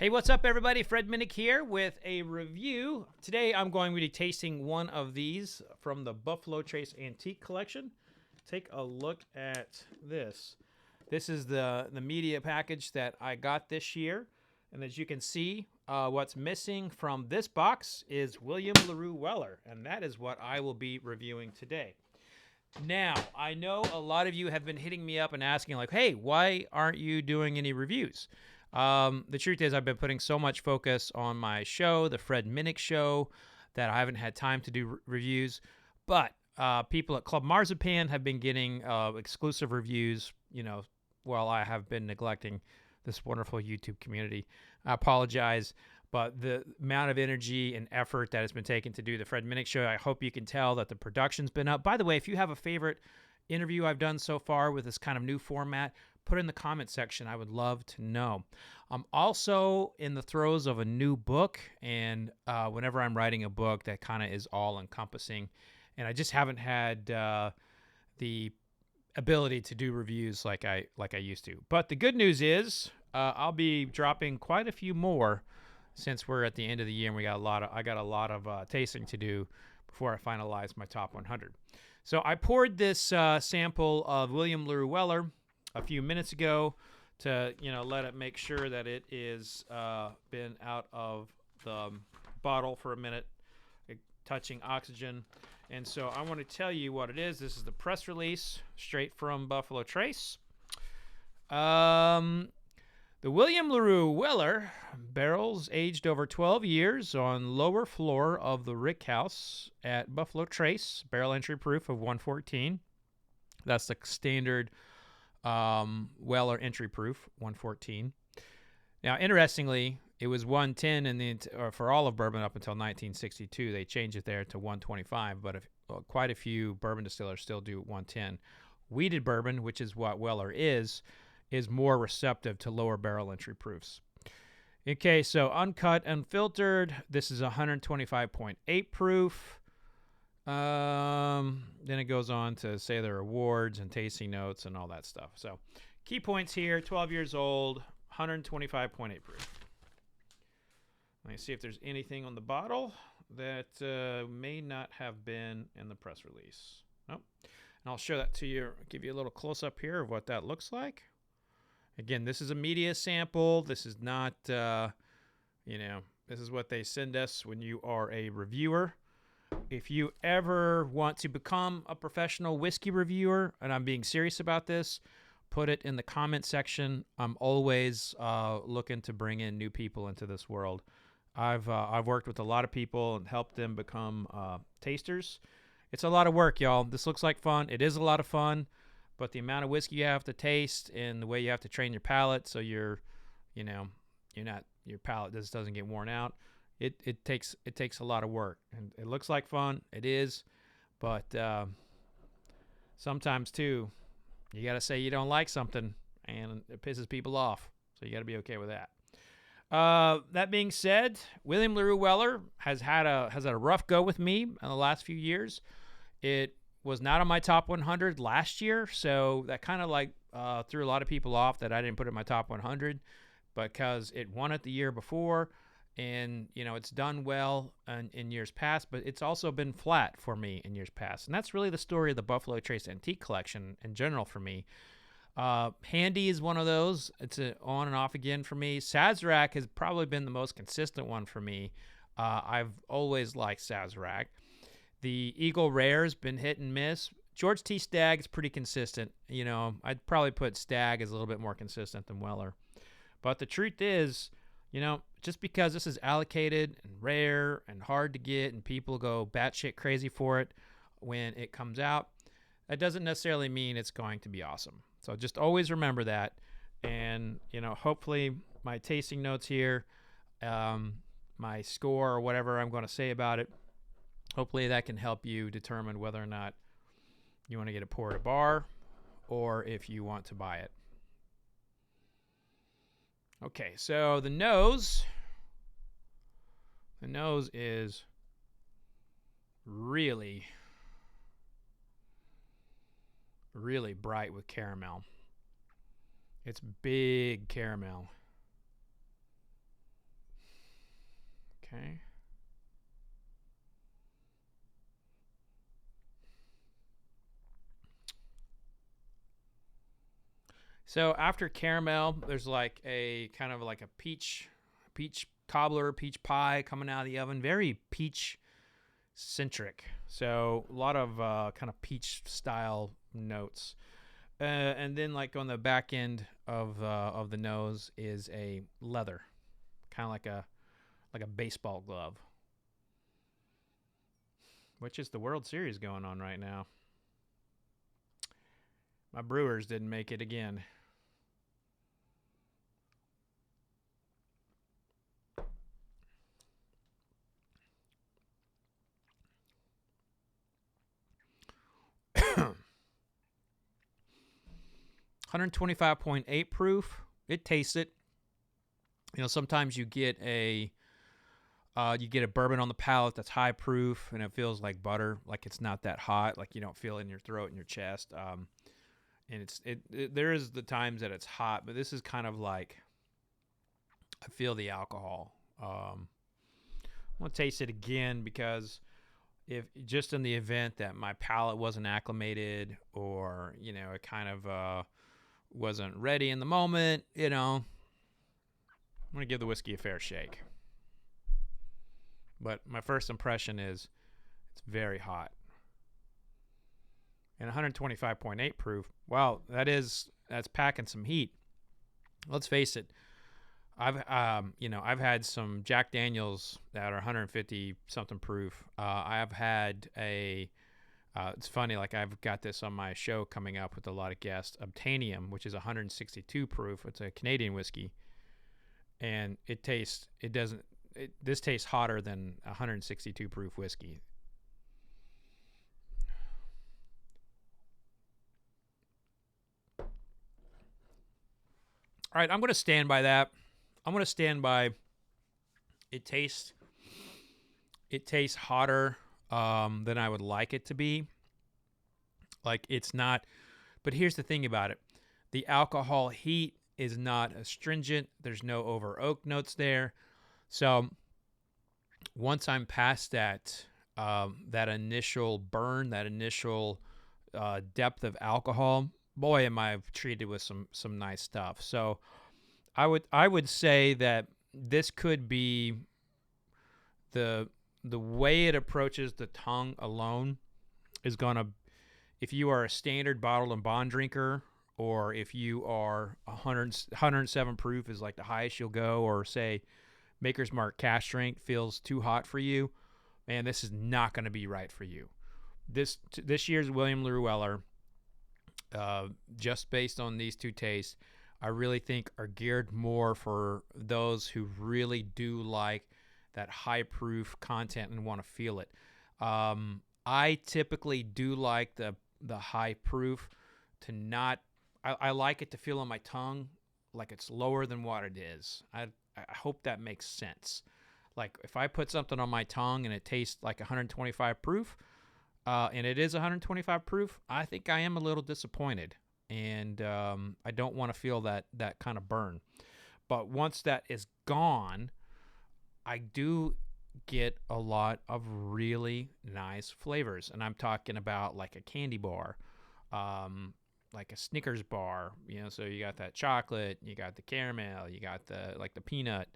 Hey, what's up, everybody? Fred Minnick here with a review. Today, I'm going to be tasting one of these from the Buffalo Trace Antique Collection. Take a look at this. This is the media package that I got this year. And as you can see, what's missing from this box is William LaRue Weller. And that is what I will be reviewing today. Now, I know a lot of you have been hitting me up and asking, like, hey, why aren't you doing any reviews? The truth is, I've been putting so much focus on my show, the Fred Minnick Show, that I haven't had time to do reviews. But people at Club Marzipan have been getting exclusive reviews, while I have been neglecting this wonderful YouTube community. I apologize, but the amount of energy and effort that has been taken to do the Fred Minnick Show, I hope you can tell that the production's been up. By the way, if you have a favorite interview I've done so far with this kind of new format, put it in the comment section. I would love to know. I'm also in the throes of a new book, and whenever I'm writing a book, that kind of is all-encompassing, and I just haven't had the ability to do reviews like I used to. But the good news is I'll be dropping quite a few more since we're at the end of the year, and I got a lot of tasting to do before I finalize my top 100. So I poured this sample of William LaRue Weller a few minutes ago to let it make sure that it is been out of the bottle for a minute, touching oxygen. And so I want to tell you what it is. This is the press release straight from Buffalo Trace. The William LaRue Weller barrels aged over 12 years on lower floor of the Rick House at Buffalo Trace, barrel entry proof of 114. That's the standard Weller entry proof, 114. Now, interestingly, it was 110 for all of bourbon up until 1962. They changed it there to 125, but quite a few bourbon distillers still do 110. Wheated bourbon, which is what Weller is more receptive to lower barrel entry proofs. Okay, so uncut, unfiltered. This is 125.8 proof. Then it goes on to say their awards and tasting notes and all that stuff. So key points here: 12 years old, 125.8 proof. Let me see if there's anything on the bottle that may not have been in the press release. Nope. And I'll show that to you, give you a little close-up here of what that looks like. Again, this is a media sample. This is not, this is what they send us when you are a reviewer. If you ever want to become a professional whiskey reviewer, and I'm being serious about this, put it in the comment section. I'm always looking to bring in new people into this world. I've worked with a lot of people and helped them become tasters. It's a lot of work, y'all. This looks like fun. It is a lot of fun, but the amount of whiskey you have to taste and the way you have to train your palate so your palate just doesn't get worn out. It takes a lot of work, and it looks like fun. It is, but sometimes too, you got to say you don't like something, and it pisses people off. So you got to be okay with that. That being said, William LaRue Weller has had a rough go with me in the last few years. It was not on my top 100 last year, so that kind of threw a lot of people off that I didn't put it in my top 100 because it won it the year before. And, it's done well in years past, but it's also been flat for me in years past. And that's really the story of the Buffalo Trace Antique Collection in general for me. Handy is one of those. It's on and off again for me. Sazerac has probably been the most consistent one for me. I've always liked Sazerac. The Eagle Rare's been hit and miss. George T. Stagg is pretty consistent. I'd probably put Stagg as a little bit more consistent than Weller. But the truth is, just because this is allocated and rare and hard to get and people go batshit crazy for it when it comes out, that doesn't necessarily mean it's going to be awesome. So just always remember that. And, hopefully my tasting notes here, my score or whatever I'm going to say about it, hopefully that can help you determine whether or not you want to get it poured at a bar or if you want to buy it. Okay, so the nose is really, really bright with caramel. It's big caramel. Okay. So after caramel, there's like a kind of like a peach cobbler, peach pie coming out of the oven. Very peach centric. So a lot of kind of peach style notes. And then like on the back end of the nose is a leather, kind of like a baseball glove, which is the World Series going on right now. My Brewers didn't make it again. $125.8 proof. It tastes it. You know, sometimes you get a bourbon on the palate that's high proof and it feels like butter, like it's not that hot, like you don't feel it in your throat and your chest. And there is the times that it's hot, but this is kind of like I feel the alcohol. I'm gonna taste it again because if just in the event that my palate wasn't acclimated or it kind of wasn't ready in the moment, I'm gonna give the whiskey a fair shake. But my first impression is it's very hot. And 125.8 proof. Wow, that's packing some heat. Let's face it. I've had some Jack Daniels that are 150 something proof. I've had it's funny, like I've got this on my show coming up with a lot of guests, Obtainium, which is 162 proof. It's a Canadian whiskey. And this tastes hotter than 162 proof whiskey. All right, I'm going to stand by that. I'm going to stand by it tastes hotter than I would like it to be. Like it's not, but here's the thing about it. The alcohol heat is not astringent. There's no over oak notes there. So once I'm past that initial burn, that initial depth of alcohol, boy, am I treated with some nice stuff. So I would say that this could be the way it approaches the tongue alone is gonna, if you are a standard bottled and bond drinker, or if you are 107 proof is like the highest you'll go, or say Maker's Mark cask strength feels too hot for you, man, this is not going to be right for you. This year's William LaRue Weller, just based on these two tastes, I really think are geared more for those who really do like that high proof content and want to feel it. I typically do like the high proof to not. I like it to feel on my tongue like it's lower than what it is. I hope that makes sense. Like if I put something on my tongue and it tastes like 125 proof, and it is 125 proof, I think I am a little disappointed, and I don't want to feel that kind of burn. But once that is gone, I do get a lot of really nice flavors, and I'm talking about like a candy bar, like a Snickers bar. So you got that chocolate, you got the caramel, you got the peanut,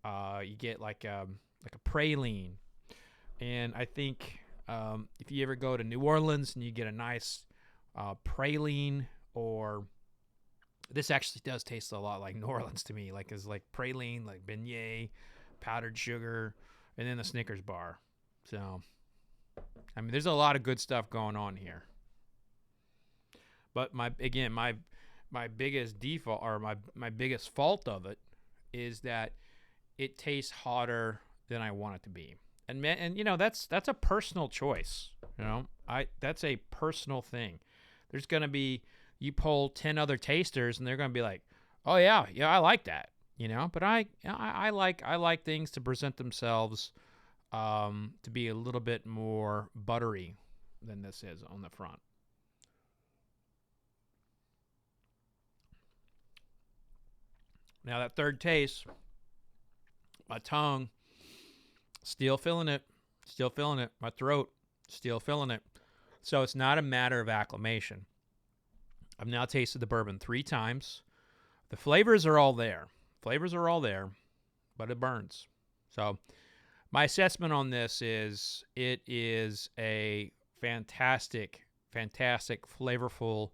you get like a praline, and I think if you ever go to New Orleans and you get a nice praline, or this actually does taste a lot like New Orleans to me, like it's like praline, like beignet, powdered sugar, and then the Snickers bar. So, I mean, there's a lot of good stuff going on here. But my biggest default, or my biggest fault of it, is that it tastes hotter than I want it to be. And that's a personal choice. That's a personal thing. There's gonna be, you poll 10 other tasters and they're gonna be like, oh yeah, I like that. But I like things to present themselves to be a little bit more buttery than this is on the front. Now that third taste, my tongue Still feeling it. Still feeling it. My throat, still feeling it. So it's not a matter of acclimation. I've now tasted the bourbon 3 times. The flavors are all there. But it burns. So my assessment on this is it is a fantastic, flavorful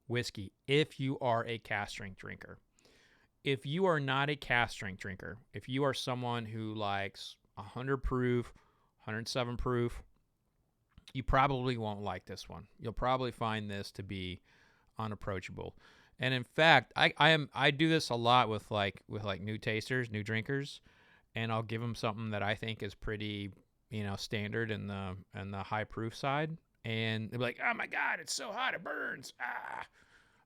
whiskey if you are a cask strength drinker. If you are not a cask strength drinker, if you are someone who likes 100 proof, 107 proof, you probably won't like this one. You'll probably find this to be unapproachable. And in fact, I do this a lot with new tasters, new drinkers, and I'll give them something that I think is pretty, standard in the high proof side, and they'll be like, "Oh my God, it's so hot, it burns!"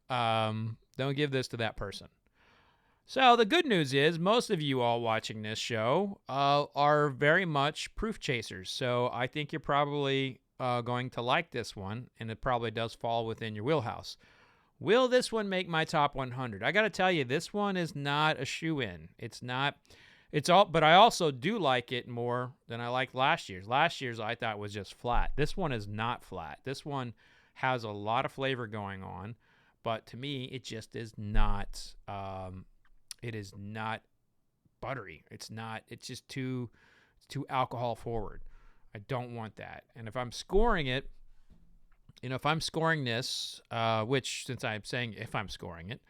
Don't give this to that person. So the good news is most of you all watching this show are very much proof chasers. So I think you're probably going to like this one, and it probably does fall within your wheelhouse. Will this one make my top 100? I got to tell you, this one is not a shoe-in. But I also do like it more than I liked last year's. Last year's I thought was just flat. This one is not flat. This one has a lot of flavor going on, but to me, it just is not. It is not buttery. It's just too alcohol forward. I don't want that. And if I'm scoring it, if I'm scoring this, which since I'm saying if I'm scoring it,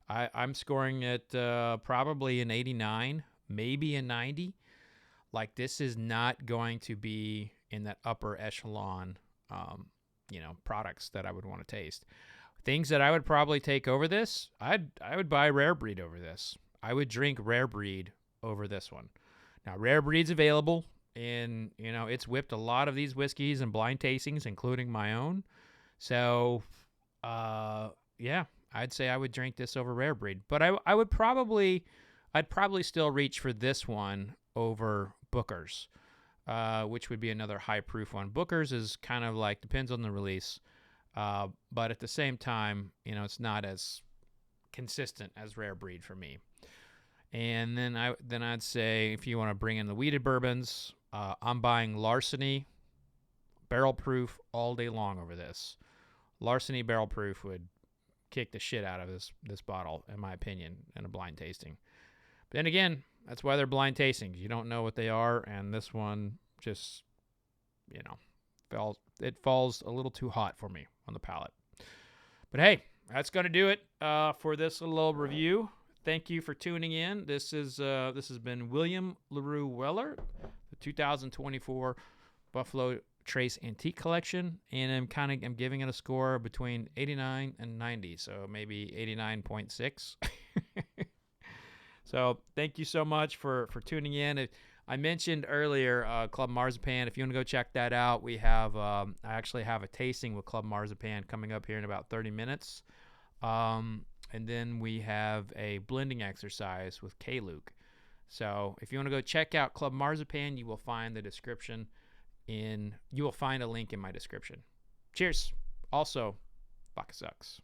I'm scoring it probably an 89, maybe a 90. Like, this is not going to be in that upper echelon, products that I would want to taste. Things that I would probably take over this, I would buy Rare Breed over this. I would drink Rare Breed over this one. Now, Rare Breed's available, and, it's whipped a lot of these whiskeys and blind tastings, including my own. So, I'd say I would drink this over Rare Breed. But I'd probably still reach for this one over Booker's, which would be another high proof one. Booker's is kind of like, depends on the release. But at the same time, it's not as consistent as Rare Breed for me. And then I'd say, if you want to bring in the wheated bourbons, I'm buying Larceny barrel proof all day long over this. Larceny barrel proof would kick the shit out of this bottle, in my opinion, in a blind tasting. But then again, that's why they're blind tastings. You don't know what they are, and this one just, falls a little too hot for me on the palate. But hey, that's going to do it for this little review. Thank you for tuning in. This has been William LaRue Weller, the 2024 Buffalo Trace Antique Collection, and I'm giving it a score between 89 and 90, so maybe 89.6. So thank you so much for tuning in. I mentioned earlier Club Marzipan. If you want to go check that out, we have I actually have a tasting with Club Marzipan coming up here in about 30 minutes. And then we have a blending exercise with K-Luke. So if you want to go check out Club Marzipan, you will find a link in my description. Cheers. Also, vodka sucks.